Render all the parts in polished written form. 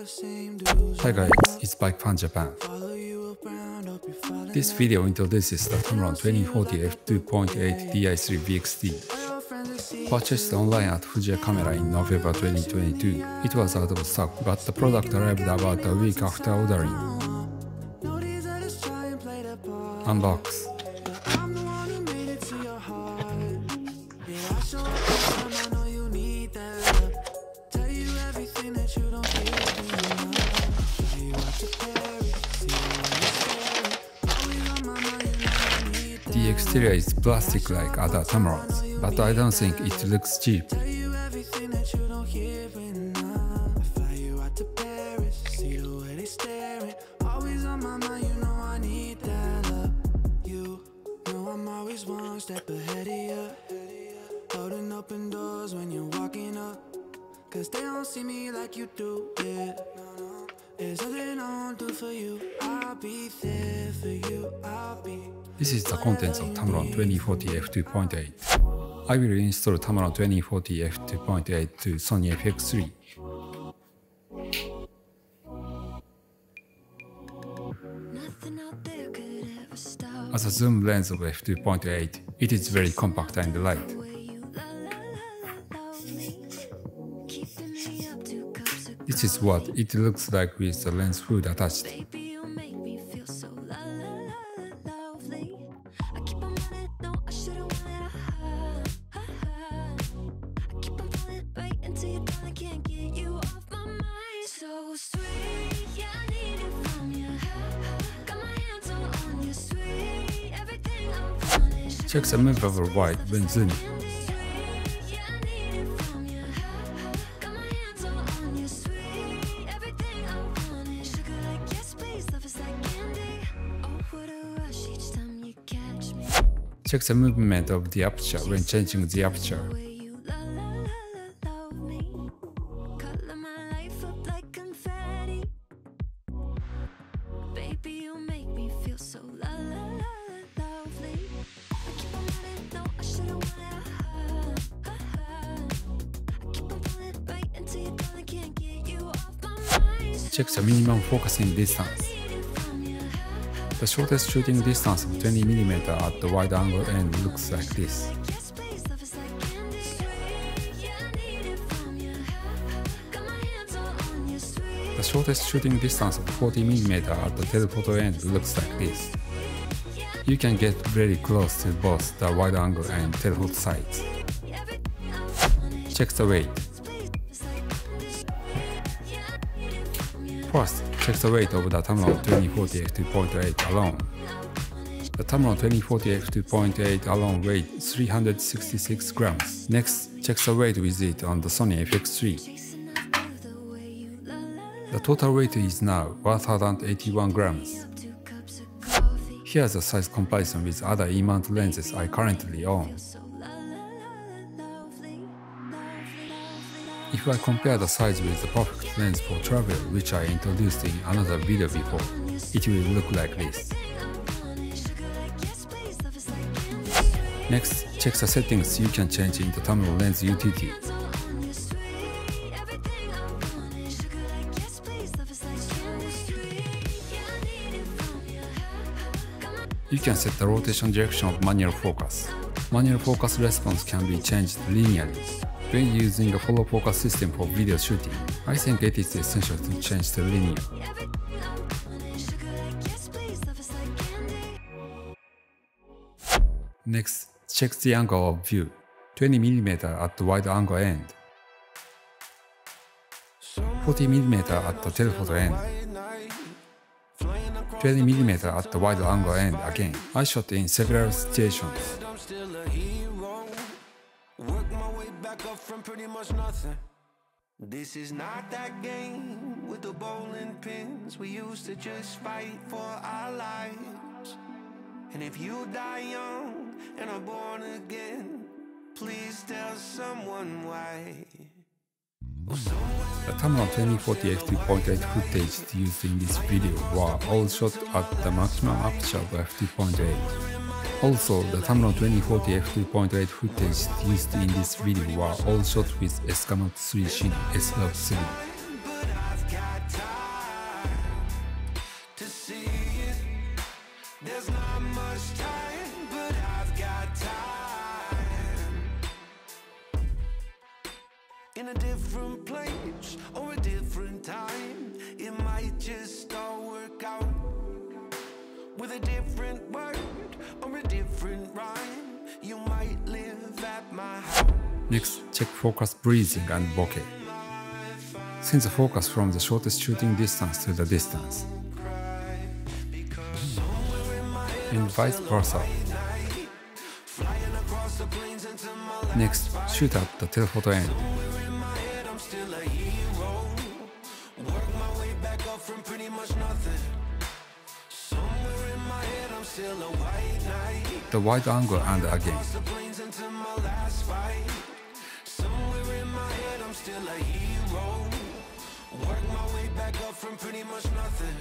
Hi guys, it's Bike Fan Japan. This video introduces the Tamron 2040 f2.8 Di3 VXT. Purchased online at Fujiya Camera in November 2022. It was out of stock, but the product arrived about a week after ordering. Unbox. The exterior is plastic like other Tamrons, but I don't think it looks cheap. Holding open doors when you're walking up, 'cause they don't see me like you do, yeah. There's nothing I won't do for you. I'll be there for you. I'll be. This is the contents of Tamron 2040 f2.8. I will install Tamron 2040 f2.8 to Sony FX3. As a zoom lens of f2.8, it is very compact and light. This is what it looks like with the lens hood attached. Check the movable white when zooming. Check the movement of the aperture when changing the aperture. Check the minimum focusing distance. The shortest shooting distance of 20mm at the wide angle end looks like this. The shortest shooting distance of 40mm at the telephoto end looks like this. You can get very close to both the wide angle and telephoto sides. Check the weight. First, check the weight of the Tamron 2040 f2.8 alone. The Tamron 2040 f2.8 alone weighs 366 grams. Next, check the weight with it on the Sony FX3. The total weight is now 1081 grams. Here's a size comparison with other E-mount lenses I currently own. If I compare the size with the perfect lens for travel, which I introduced in another video before, it will look like this. Next, check the settings you can change in the Tamron lens utility. You can set the rotation direction of manual focus. Manual focus response can be changed linearly. When using a follow focus system for video shooting, I think it is essential to change to linear. Next, check the angle of view, 20mm at the wide angle end, 40mm at the telephoto end, 20mm at the wide angle end again. I shot in several situations. From pretty much nothing. This is not that game with the bowling pins. We used to just fight for our lives. And if you die young and are born again, please tell someone why. The Tamron 2040 f2.8 footage used in this video were all shot at the maximum aperture of f2.8. Also, the Tamron 2040 f2.8 footage used in this video were all shot with S-Gamut 3 Shin S-Log 3. a different place or a different time. It might just all work out with a different word or a different rhyme. You might live at my house. Next, check focus breathing and bokeh. Send the focus from the shortest shooting distance to the distance, and vice versa. Next, shoot at the telephoto end. The wide angle and again. Work my way back up from pretty much nothing.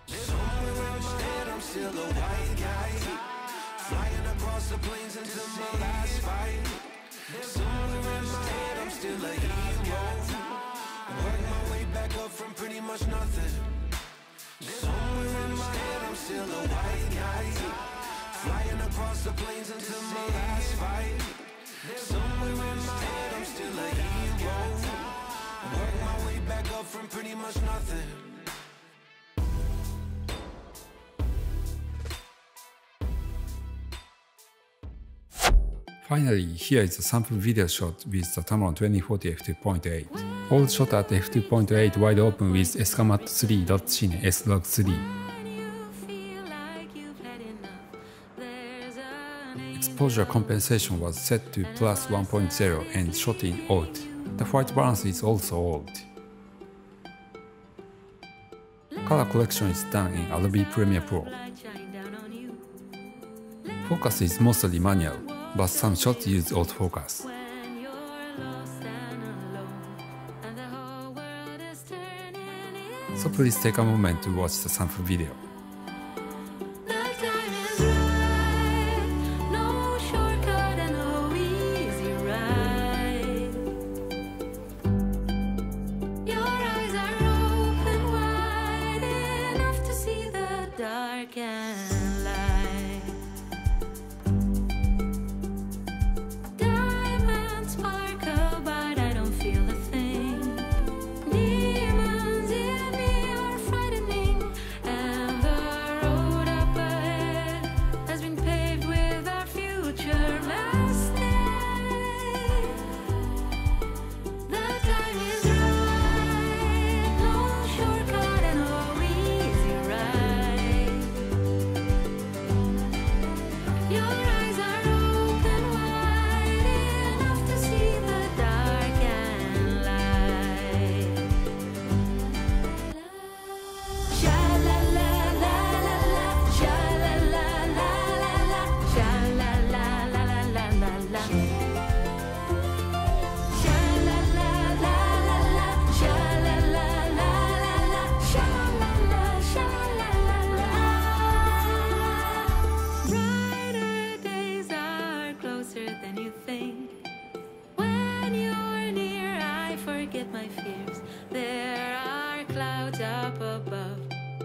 Somewhere in my head I'm still a white guy, flying across the plains into my last fight. Somewhere in my head I'm still a hero. Work my way back up from pretty much nothing. Somewhere in my head I'm still a white guy, flying across the plains into my last fight. Somewhere in my head I'm still a hero. Work my way back up from pretty much nothing. Finally, here is a sample video shot with the Tamron 2040 f2.8. All shot at f2.8 wide open with Escamat 3.Cine S-Log3. Exposure compensation was set to plus 1.0 and shot in old. The white balance is also old. Color correction is done in Adobe Premiere Pro. Focus is mostly manual, but some shots use autofocus. So please take a moment to watch the sample video.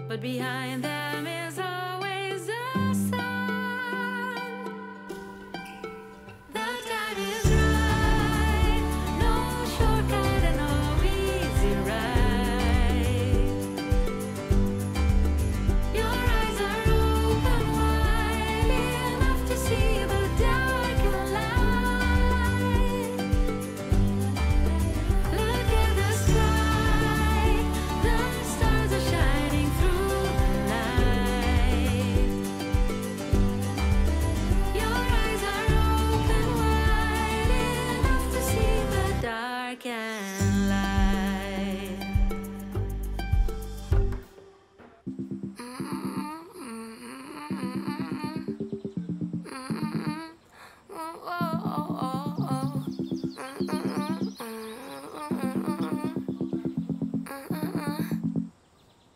But behind them is always the sun. The time is right, no shortcut and no easy ride. Your eyes are open wide enough to see the dark and light. Look at the sky, the stars are shining through the night. Your eyes are open wide enough to see the dark and light.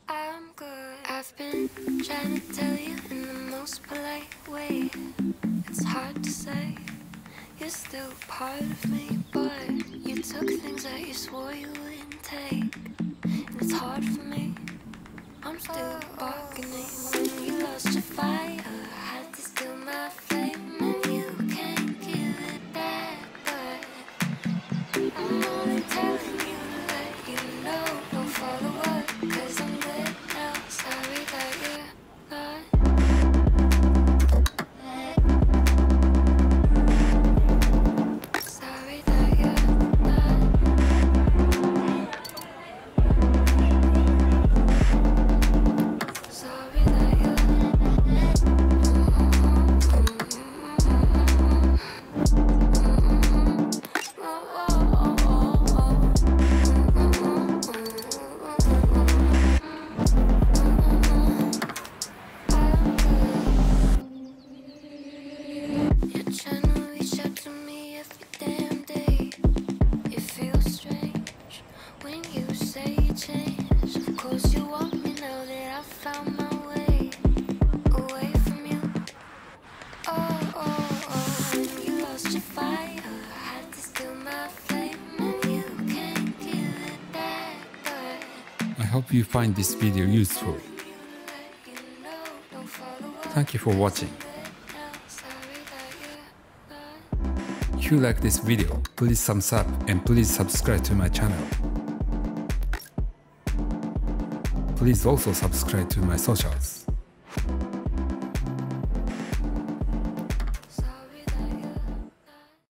I'm good. I've been trying to tell you in the most polite way. It's hard to say. You're still part of me, but you took things that you swore you wouldn't take. And it's hard for me. I'm still bargaining when you lost your fire. Had to steal my flame, and you can't give it back. But I'm on hope you find this video useful. Thank you for watching. If you like this video, please thumbs up and please subscribe to my channel. Please also subscribe to my socials.